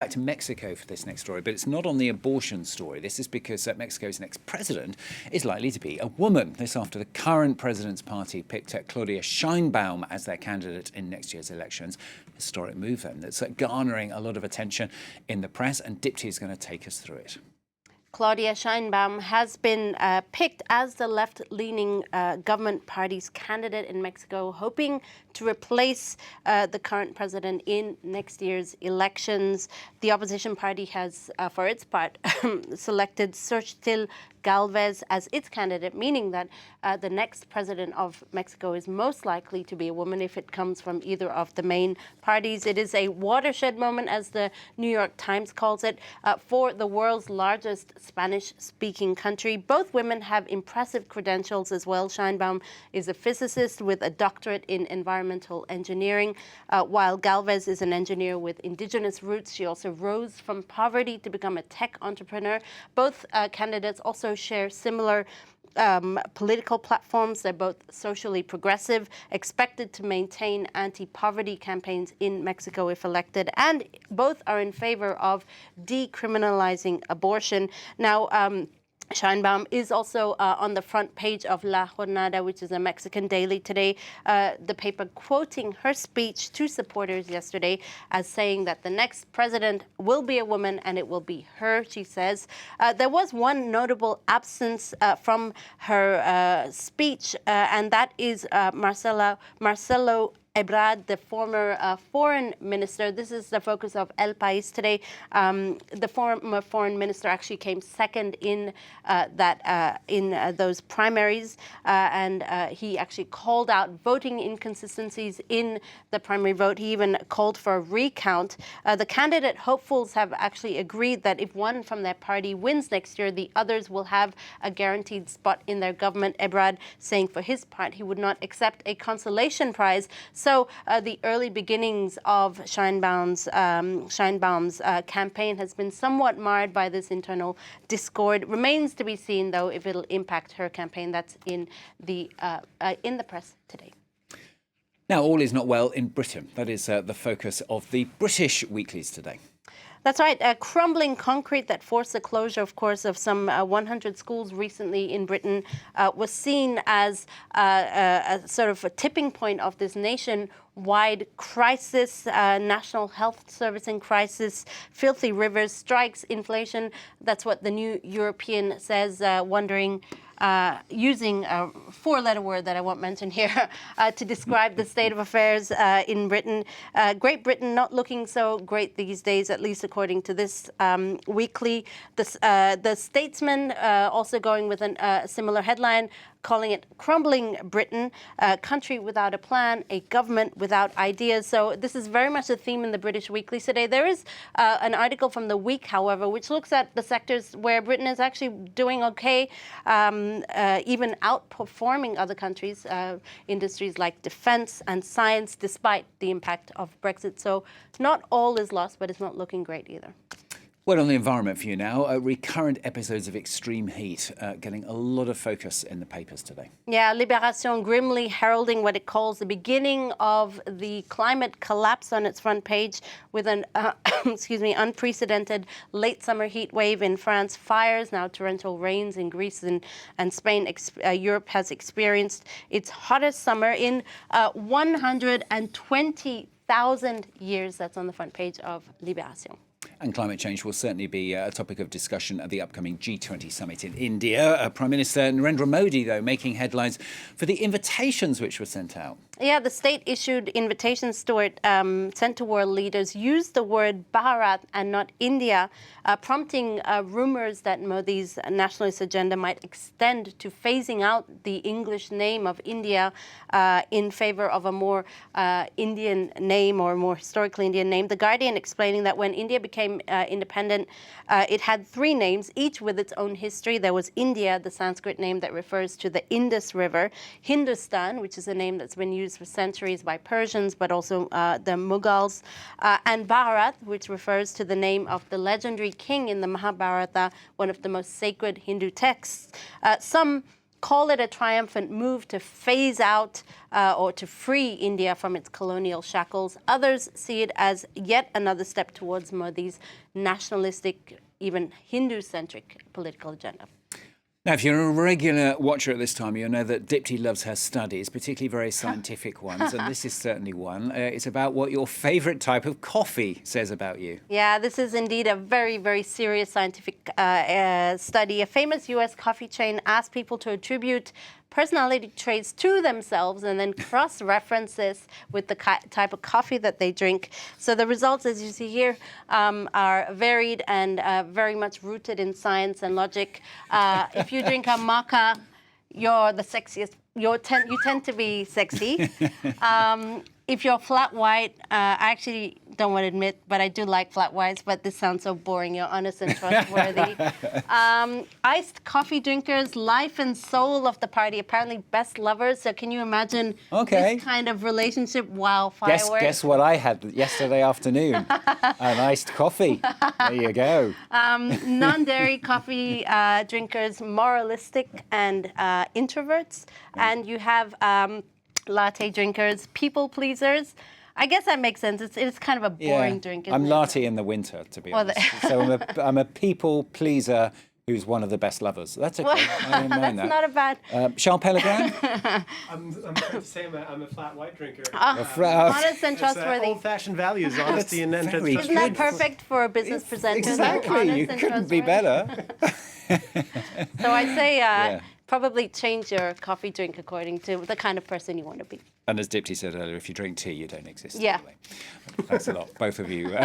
Back to Mexico for this next story, but it's not on the abortion story. This is because Mexico's next president is likely to be a woman. This after the current president's party picked Claudia Sheinbaum as their candidate in next year's elections. Historic move then that's garnering a lot of attention in the press, and Dipti is going to take us through it. Claudia Sheinbaum has been picked as the left-leaning government party's candidate in Mexico, hoping to replace the current president in next year's elections. The opposition party has, for its part, selected Xochitl Galvez as its candidate, meaning that the next president of Mexico is most likely to be a woman if it comes from either of the main parties. It is a watershed moment, as the New York Times calls it, for the world's largest Spanish-speaking country. Both women have impressive credentials as well. Sheinbaum is a physicist with a doctorate in environmental engineering, while Galvez is an engineer with indigenous roots. She also rose from poverty to become a tech entrepreneur. Both candidates also share similar political platforms. They're both socially progressive, expected to maintain anti-poverty campaigns in Mexico if elected, and both are in favor of decriminalizing abortion. Now, Sheinbaum is also on the front page of La Jornada, which is a Mexican daily today, the paper quoting her speech to supporters yesterday as saying that the next president will be a woman and it will be her, she says. There was one notable absence from her speech, and that is Marcelo Ebrard, the former foreign minister. This is the focus of El País today. The former foreign minister actually came second in those primaries, and he actually called out voting inconsistencies in the primary vote. He even called for a recount. The candidate hopefuls have actually agreed that if one from their party wins next year, the others will have a guaranteed spot in their government. Ebrard saying for his part he would not accept a consolation prize. So the early beginnings of Sheinbaum's campaign has been somewhat marred by this internal discord. Remains to be seen, though, if it'll impact her campaign. That's in the press today. Now, all is not well in Britain. That is the focus of the British weeklies today. That's right. Crumbling concrete that forced the closure, of course, of some 100 schools recently in Britain was seen as a sort of a tipping point of this nationwide crisis, national health servicing crisis, filthy rivers, strikes, inflation. That's what the New European says, using a four-letter word that I won't mention here to describe the state of affairs in Britain. Great Britain not looking so great these days, at least according to this weekly. The Statesman also going with a similar headline, calling it Crumbling Britain, a country without a plan, a government without ideas. So this is very much a theme in the British weeklies today. There is an article from The Week, however, which looks at the sectors where Britain is actually doing okay, even outperforming other countries, industries like defense and science, despite the impact of Brexit. So not all is lost, but it's not looking great either. Well, on the environment for you now, recurrent episodes of extreme heat getting a lot of focus in the papers today. Yeah, Libération grimly heralding what it calls the beginning of the climate collapse on its front page with an unprecedented late summer heat wave in France, fires, now torrential rains in Greece and Spain. Europe has experienced its hottest summer in 120,000 years. That's on the front page of Libération. And climate change will certainly be a topic of discussion at the upcoming G20 summit in India. Prime Minister Narendra Modi, though, making headlines for the invitations which were sent out. Yeah, the state-issued invitations to it, sent to world leaders, used the word Bharat and not India, prompting rumors that Modi's nationalist agenda might extend to phasing out the English name of India in favor of a more Indian name or more historically Indian name. The Guardian explaining that when India became independent, it had three names, each with its own history. There was India, the Sanskrit name that refers to the Indus River, Hindustan, which is a name that's been used for centuries by Persians, but also the Mughals, and Bharat, which refers to the name of the legendary king in the Mahabharata, one of the most sacred Hindu texts. Some call it a triumphant move to phase out or to free India from its colonial shackles. Others see it as yet another step towards Modi's nationalistic, even Hindu-centric political agenda. Now, if you're a regular watcher at this time, you'll know that Dipti loves her studies, particularly very scientific ones, and this is certainly one. It's about what your favourite type of coffee says about you. Yeah, this is indeed a very, very serious scientific study. A famous US coffee chain asked people to attribute personality traits to themselves and then cross-reference this with the type of coffee that they drink. So the results, as you see here, are varied and very much rooted in science and logic. If you drink a maca, you're the sexiest. You tend to be sexy. If you're flat white, I actually don't want to admit, but I do like flat whites, but this sounds so boring. You're honest and trustworthy. Iced coffee drinkers, life and soul of the party, apparently best lovers. So can you imagine this kind of relationship while fireworks? Guess what I had yesterday afternoon? An iced coffee. There you go. Non-dairy coffee drinkers, moralistic and introverts. And you have latte drinkers, people pleasers. I guess that makes sense. It's kind of a boring drink, isn't I'm it? latte in the winter, to be honest. So I'm a people pleaser who's one of the best lovers. That's okay. I don't mind That's that. not a bad... Charles Pellegrin? I'm the same. I'm a flat white drinker. Honest and trustworthy. Old-fashioned values, honesty and very Isn't that perfect for a business presenter? Exactly. You couldn't be better. So I'd say probably change your coffee drink according to the kind of person you want to be. And as Dipti said earlier, if you drink tea, you don't exist. Yeah. Anyway. Thanks a lot, both of you.